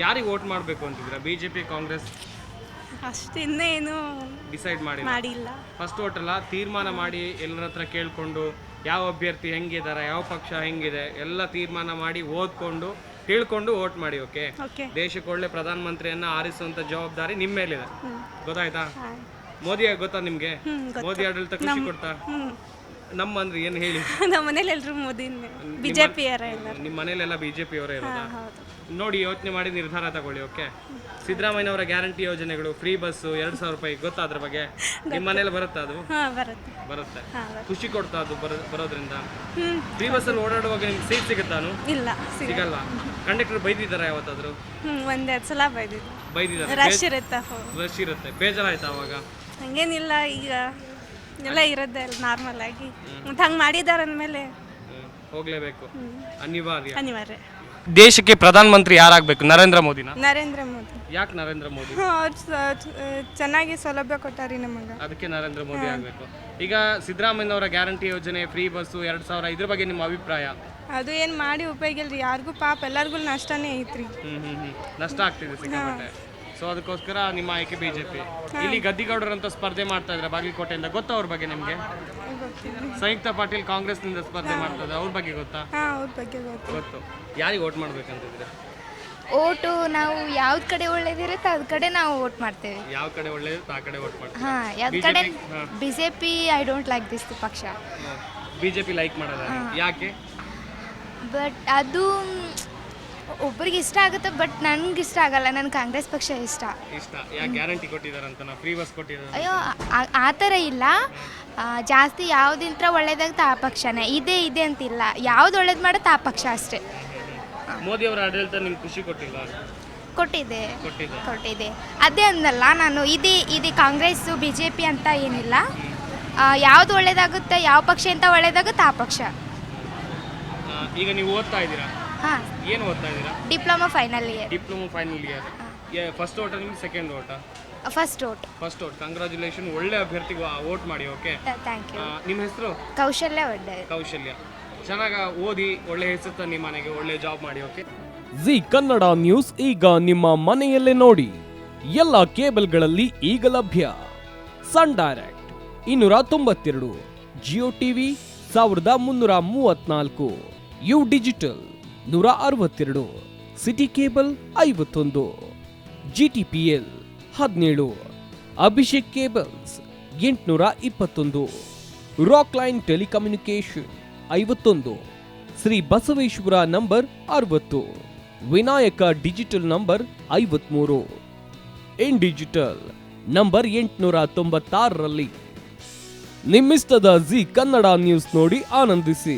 ಯಾರಿಗೆ ವೋಟ್ ಮಾಡಬೇಕು ಅಂತಿದ್ದೀರಾ? ಬಿಜೆಪಿ, ಕಾಂಗ್ರೆಸ್? ಅಷ್ಟು ಇನ್ನೇನು ಡಿಸೈಡ್ ಮಾಡಿಲ್ಲ. ಫಸ್ಟ್ ವೋಟ್ ಅಲ್ಲ, ತೀರ್ಮಾನ ಮಾಡಿ ಎಲ್ಲರ ಹತ್ರ ಕೇಳಿಕೊಂಡು ಯಾವ ಅಭ್ಯರ್ಥಿ ಹೆಂಗಿದ್ದಾರೆ, ಯಾವ ಪಕ್ಷ ಹೆಂಗಿದೆ ಎಲ್ಲ ತೀರ್ಮಾನ ಮಾಡಿ ಓದ್ಕೊಂಡು ತಿಳ್ಕೊಂಡು ವೋಟ್ ಮಾಡಿ. ಓಕೆ? ದೇಶಕ್ಕೆ ಒಳ್ಳೆ ಪ್ರಧಾನಮಂತ್ರಿಯನ್ನ ಆರಿಸುವಂತ ಜವಾಬ್ದಾರಿ ನಿಮ್ಮ ಮೇಲಿದೆ. ಗೊತ್ತಾಯ್ತಾ? ಮೋದಿ ಗೊತ್ತಾ ನಿಮ್ಗೆ? ಮೋದಿ ಆಡಳಿತ ಖುಷಿ ಕೊಡ್ತಾ? ನಮ್ಮ ಅಂದ್ರೆ ಏನು ಹೇಳಿ? ನಮ್ಮ ಮನೇಲಿ ಎಲ್ಲರೂ ಮೋದಿ ಬಿಜೆಪಿ. ನಿಮ್ಮ ಮನೇಲೆಲ್ಲ ಬಿಜೆಪಿ ಅವರೇ ಇರೋದಾ? ನೋಡಿ, ಯೋಚನೆ ಮಾಡಿ ನಿರ್ಧಾರ ತಗೊಳ್ಳಿ. ಓಕೆ? ಸಿದ್ದರಾಮಯ್ಯನವರ ಗ್ಯಾರಂಟಿ ಯೋಜನೆಗಳು, ಫ್ರೀ ಬಸ್, 2,000 ರೂಪಾಯಿ, ಗೊತ್ತಾ ಅದ್ರ ಬಗ್ಗೆ? ನಿಮ್ಮ ಮನೇಲಿ ಬರುತ್ತಾ ಅದು? ಬರುತ್ತೆ. ಖುಷಿ ಕೊಡ್ತಾ ಅದು ಬರೋದ್ರಿಂದ? ಫ್ರೀ ಬಸ್ ಅಲ್ಲಿ ಓಡಾಡುವಾಗ ನಿಮ್ಗೆ ಸೀಟ್ ಸಿಗುತ್ತಾನು? ಇಲ್ಲ, ಸಿಗಲ್ಲ. ಕಂಡಕ್ಟರ್ ಬೈದಿದ್ದಾರೆ ಯಾವತ್ತಾದ್ರು? ಒಂದೆರಡು ಸಲ ಬೈದಿದ್ದಾರೆ. ರಶ್ ಇರುತ್ತೆ. ಬೇಜಾರಾಯ್ತಾ ಅವಾಗ? ಹಂಗೇನಿಲ್ಲ, ಈಗ ಎಲ್ಲ ಇರೋದೇ ನಾರ್ಮಲ್ ಆಗಿ. ಮತ್ತೆ ಹಂಗೆ ಮಾಡಿದ್ದಾರೆ ಅಂದಮೇಲೆ ಹೋಗ್ಲೇಬೇಕು, ಅನಿವಾರ್ಯ. ದೇಶಕ್ಕೆ ಪ್ರಧಾನಮಂತ್ರಿ ಯಾರಾಗಬೇಕು? ನರೇಂದ್ರ ಮೋದಿನ? ನರೇಂದ್ರ ಮೋದಿ. ಯಾಕೆ ನರೇಂದ್ರ ಮೋದಿ? ಚೆನ್ನಾಗಿ ಸೌಲಭ್ಯ ಕೊಟ್ಟಾರಿ ನಮಗೆ, ಅದಕ್ಕೆ ನರೇಂದ್ರ ಮೋದಿ ಆಗಬೇಕು. ಈಗ ಸಿದ್ದರಾಮಯ್ಯನವರ ಗ್ಯಾರಂಟಿ ಯೋಜನೆ, ಫ್ರೀ ಬಸ್ಸು, 2,000, ಇದ್ರ ಬಗ್ಗೆ ನಿಮ್ಮ ಅಭಿಪ್ರಾಯ? ಅದು ಏನು ಮಾಡಿ ಉಪಯೋಗ ಇಲ್ರಿ, ಯಾರಿಗೂ ಪಾಪ ಎಲ್ಲರಿಗೂ ನಷ್ಟನೇ ಐತ್ರಿ. ನಷ್ಟ ಆಗ್ತಿದೆ ಸಿಕ್ಕಾಪಟ್ಟೆ. ಸೊ ಅದಕ್ಕೋಸ್ಕರ ನಿಮ್ಮ ಆಯ್ಕೆ ಬಿಜೆಪಿ. ಇಲ್ಲಿ ಗದ್ದಿಗೌಡರಂತ ಸ್ಪರ್ಧೆ ಮಾಡ್ತಾ ಇದ್ದಾರೆ ಬಾಗಲಕೋಟೆಯಿಂದ, ಗೊತ್ತಾ ಅವ್ರ ಬಗ್ಗೆ ನಿಮಗೆ? ಸಂಯುಕ್ತ ಪಾಟೀಲ್ ಕಾಂಗ್ರೆಸ್ನಿಂದ ಸ್ಪರ್ಧೆ ಮಾಡ್ತಾ ಇದ್ದಾರೆ, ಅವ್ರ ಬಗ್ಗೆ ಗೊತ್ತಾ? ಗೊತ್ತು. ಯಾರಿಗೆ ವೋಟ್ ಮಾಡ್ಬೇಕಂತಿದ್ರೆ? ಓಟು ನಾವು ಯಾವ್ದು ಕಡೆ ಒಳ್ಳೇದಿರುತ್ತೆ ಅದ್ ಕಡೆ ನಾವು ವೋಟ್ ಮಾಡ್ತೇವೆ. ಯಾವ ಕಡೆ ಒಳ್ಳೇದಿರುತ್ತೆ ಆ ಕಡೆ ವೋಟ್ ಮಾಡ್ತೀವಿ. ಯಾವ್ದು ಕಡೆ? BJP I don't like this ಪಕ್ಷ. ಬಿಜೆಪಿ ಲೈಕ್ ಮಾಡಲ್ಲ, ಯಾಕೆ? ಬಟ್ ಅದು ಒಬ್ಬರಿಗೆ ಇಷ್ಟ ಆಗುತ್ತೆ, ಬಟ್ ನನ್ಗೆ ಇಷ್ಟ ಆಗಲ್ಲ. ನನ್ ಕಾಂಗ್ರೆಸ್ ಪಕ್ಷ ಇಷ್ಟ. ಯಾಕೆ? ಗ್ಯಾರಂಟಿ ಕೊಟ್ಟಿದಾರಂತ, ಫ್ರೀ ಬಸ್ ಕೊಟ್ಟಿದ್ದಾರೆ. ಅಯ್ಯೋ, ಆ ಥರ ಇಲ್ಲ. ಜಾಸ್ತಿ ಯಾವುದಿಂತ್ರ ಒಳ್ಳೇದಾಗುತ್ತೆ ಆ ಪಕ್ಷನೇ, ಇದೆ ಅಂತಿಲ್ಲ. ಯಾವ್ದು ಒಳ್ಳೇದು ಮಾಡುತ್ತೆ ಆ ಪಕ್ಷ ಅಷ್ಟೇ. ಮೋದಿ ಅವರ ಆಡಳಿತ ನಿಮ್ಗೆ ಖುಷಿ ಕೊಟ್ಟಿಲ್ಲ? ಕೊಟ್ಟಿದೆ. ಅದೇ ಅಂದಲ್ಲ ನಾನು, ಇದೆ ಕಾಂಗ್ರೆಸ್ ಬಿಜೆಪಿ ಅಂತ ಏನಿಲ್ಲ. ಯಾವ್ದು ಒಳ್ಳೇದಾಗುತ್ತೆ, ಯಾವ ಪಕ್ಷ ಅಂತ ಒಳ್ಳೇದಾಗುತ್ತೆ ಆ ಪಕ್ಷ. ಈಗ ನೀವು ಓದ್ತಾ ಇದ್ದೀರಾ? ಏನು ಓದ್ತಾ ಇದ್ದೀರಾ? Diploma final year. ಫಸ್ಟ್ ಓಟ ನಿಮ್ಗೆ? ಸೆಕೆಂಡ್ ಓಟ? First vote. ಕಂಗ್ರಾಚುಲೇಷನ್, ಒಳ್ಳೆ ಅಭ್ಯರ್ಥಿಗೆ ವೋಟ್ ಮಾಡಿ. Okay, thank you. ನಿಮ್ಮ ಹೆಸರು? ಕೌಶಲ್ಯ. ಚೆನ್ನಾಗಿ ಓದಿ ಒಳ್ಳೆ ಹೆಸರು ನಿಮ್ಮ ಮನೆಗೆ, ಒಳ್ಳೆ ಜಾಬ್ ಮಾಡಿ. ಓಕೆ? ಜಿ ಕನ್ನಡ ನ್ಯೂಸ್ ಈಗ ನಿಮ್ಮ ಮನೆಯಲ್ಲೇ ನೋಡಿ. ಎಲ್ಲ ಕೇಬಲ್ಗಳಲ್ಲಿ ಈಗ ಲಭ್ಯ. Sun Direct 292, Jio TV 1334, U digital 162, city cable 51, GTPL 17, Abhishek cables 821, Rockline telecommunication 51, Shri Basaveshwara number 60, Vinayaka digital number 53, in digital number 896ರಲ್ಲಿ. ನಿಮ್ಮಿಷ್ಟದ ಜಿ ಕನ್ನಡ ನ್ಯೂಸ್ ನೋಡಿ ಆನಂದಿಸಿ.